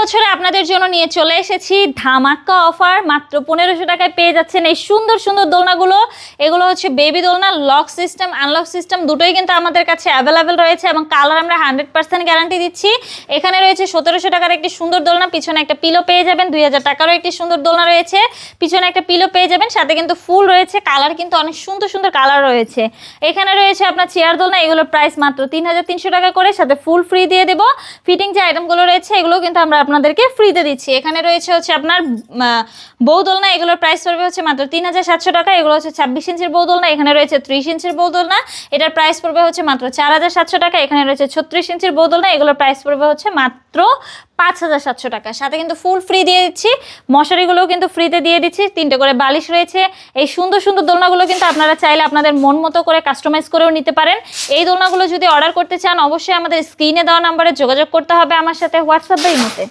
বছরে আপনাদের জন্য নিয়ে চলে এসেছি ধামাকা অফার। মাত্র 1500 টাকায় পেয়ে যাচ্ছেন এই সুন্দর সুন্দর দোলনাগুলো। এগুলো হচ্ছে বেবি দোলনা, লক সিস্টেম আনলক সিস্টেম দুটোই কিন্তু আমাদের কাছে অ্যাভেলেবেল রয়েছে এবং কালার আমরা 100% গ্যারান্টি দিচ্ছি। এখানে রয়েছে 1700 টাকার একটি সুন্দর দোলনা, পিছনে একটা পিলো পেয়ে যাবেন। 2000 টাকারও একটি সুন্দর দোলনা রয়েছে, পিছনে একটা পিলো পেয়ে যাবেন, সাথে কিন্তু ফুল রয়েছে। কালার কিন্তু অনেক সুন্দর সুন্দর কালার রয়েছে। এখানে রয়েছে আপনার চেয়ার দোলনা, এগুলোর প্রাইস মাত্র 3300 টাকা করে, সাথে ফুল ফ্রি দিয়ে দেবো। ফিটিং যে আইটেমগুলো রয়েছে এগুলো কিন্তু আমরা আপনাদেরকে ফ্রিতে দিচ্ছি। এখানে রয়েছে হচ্ছে আপনার বউ দোলনা, এগুলোর প্রাইস পড়বে হচ্ছে মাত্র 3700 টাকা। এগুলো হচ্ছে 26 ইঞ্চির বউ দোলনা। এখানে রয়েছে 30 ইঞ্চির বউ দোলনা, এটার প্রাইস পড়বে হচ্ছে মাত্র 4700 টাকা। এখানে রয়েছে 36 ইঞ্চির বউ দোলনা, এগুলোর প্রাইস পড়বে হচ্ছে মাত্র 5700 টাকা। সাথে কিন্তু ফুল ফ্রি দিয়ে দিচ্ছি, মশারিগুলোও কিন্তু ফ্রিতে দিয়ে দিচ্ছি, 3টে করে বালিশ রয়েছে। এই সুন্দর সুন্দর দোলনাগুলো কিন্তু আপনারা চাইলে আপনাদের মন মতো করে কাস্টমাইজ করেও নিতে পারেন। এই দোলনাগুলো যদি অর্ডার করতে চান অবশ্যই আমাদের স্ক্রিনে দেওয়া নাম্বারে যোগাযোগ করতে হবে আমার সাথে, হোয়াটসঅ্যাপ বা ইমোতে।